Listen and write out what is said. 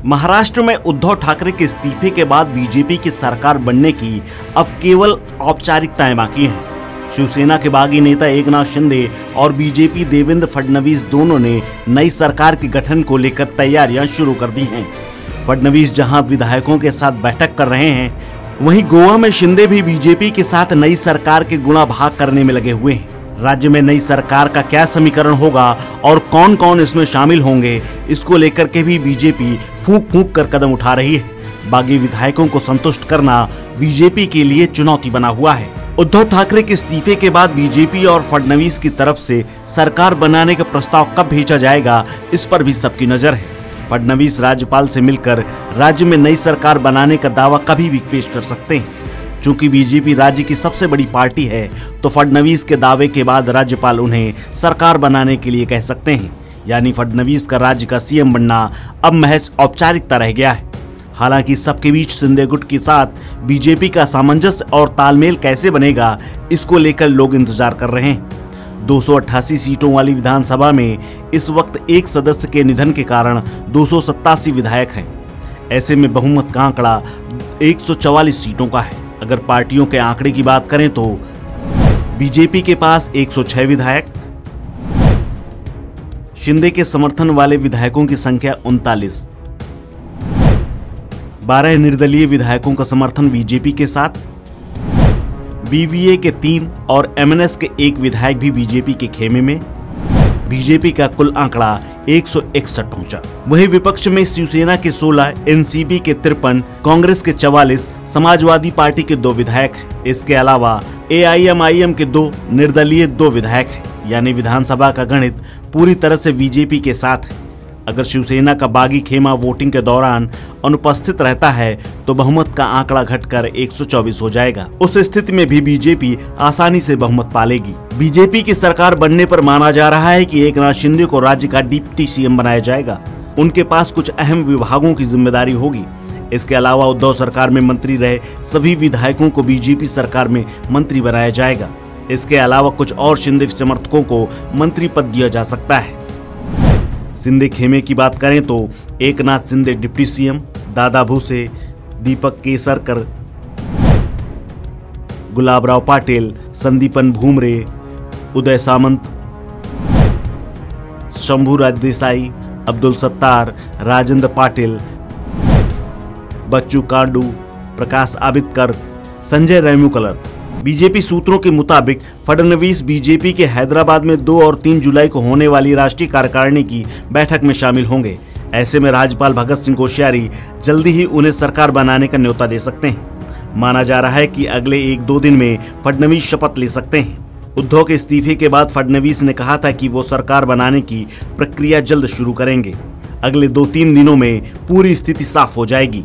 महाराष्ट्र में उद्धव ठाकरे के इस्तीफे के बाद बीजेपी की सरकार बनने की अब केवल औपचारिकताएं बाकी हैं। शिवसेना के बागी नेता एकनाथ शिंदे और बीजेपी देवेंद्र फडणवीस दोनों ने नई सरकार के गठन को लेकर तैयारियां शुरू कर दी हैं। फडणवीस जहां विधायकों के साथ बैठक कर रहे हैं, वहीं गोवा में शिंदे भी बीजेपी के साथ नई सरकार के गुणा भाग करने में लगे हुए हैं। राज्य में नई सरकार का क्या समीकरण होगा और कौन कौन इसमें शामिल होंगे, इसको लेकर के भी बीजेपी फूंक फूंक कर कदम उठा रही है। बागी विधायकों को संतुष्ट करना बीजेपी के लिए चुनौती बना हुआ है। उद्धव ठाकरे के इस्तीफे के बाद बीजेपी और फडणवीस की तरफ से सरकार बनाने का प्रस्ताव कब भेजा जाएगा, इस पर भी सबकी नजर है। फडणवीस राज्यपाल से मिलकर राज्य में नई सरकार बनाने का दावा कभी भी पेश कर सकते हैं। चूंकि बीजेपी राज्य की सबसे बड़ी पार्टी है, तो फडणवीस के दावे के बाद राज्यपाल उन्हें सरकार बनाने के लिए कह सकते हैं। यानी फडणवीस का राज्य का सीएम बनना अब महज औपचारिकता रह गया है। हालांकि सबके बीच शिंदे गुट के साथ बीजेपी का सामंजस्य और तालमेल कैसे बनेगा, इसको लेकर लोग इंतजार कर रहे हैं। 288 सीटों वाली विधानसभा में इस वक्त एक सदस्य के निधन के कारण 287 विधायक हैं। ऐसे में बहुमत का आंकड़ा 144 सीटों का है। अगर पार्टियों के आंकड़े की बात करें तो बीजेपी के पास 106 विधायक, शिंदे के समर्थन वाले विधायकों की संख्या 39, 12 निर्दलीय विधायकों का समर्थन बीजेपी के साथ, बीवीए के 3 और एमएनएस के 1 विधायक भी बीजेपी के खेमे में। बीजेपी का कुल आंकड़ा 161 पहुंचा। वहीं विपक्ष में शिवसेना के 16, एनसीपी के 53, कांग्रेस के 44, समाजवादी पार्टी के 2 विधायक हैं। इसके अलावा एआईएमआईएम के 2, निर्दलीय 2 विधायक हैं। यानी विधानसभा का गणित पूरी तरह से बीजेपी के साथ है। अगर शिवसेना का बागी खेमा वोटिंग के दौरान अनुपस्थित रहता है तो बहुमत का आंकड़ा घटकर 124 हो जाएगा। उस स्थिति में भी बीजेपी आसानी से बहुमत पालेगी। बीजेपी की सरकार बनने पर माना जा रहा है कि एकनाथ शिंदे को राज्य का डिप्टी सीएम बनाया जाएगा। उनके पास कुछ अहम विभागों की जिम्मेदारी होगी। इसके अलावा उद्धव सरकार में मंत्री रहे सभी विधायकों को बीजेपी सरकार में मंत्री बनाया जाएगा। इसके अलावा कुछ और शिंदे समर्थकों को मंत्री पद दिया जा सकता है। शिंदे खेमे की बात करें तो एकनाथ शिंदे डिप्टी सीएम, दादा भूसे, दीपक केसरकर, गुलाबराव पाटिल, संदीपन भूमरे, उदय सामंत, शंभूराज देसाई, अब्दुल सत्तार, राजेंद्र पाटिल, बच्चू कांडू, प्रकाश आबिदकर, संजय रेणुकलर। बीजेपी सूत्रों के मुताबिक फडणवीस बीजेपी के हैदराबाद में 2 और 3 जुलाई को होने वाली राष्ट्रीय कार्यकारिणी की बैठक में शामिल होंगे। ऐसे में राज्यपाल भगत सिंह कोश्यारी जल्दी ही उन्हें सरकार बनाने का न्योता दे सकते हैं। माना जा रहा है कि अगले 1-2 दिन में फडणवीस शपथ ले सकते हैं। उद्धव के इस्तीफे के बाद फडणवीस ने कहा था कि वो सरकार बनाने की प्रक्रिया जल्द शुरू करेंगे। अगले 2-3 दिनों में पूरी स्थिति साफ हो जाएगी।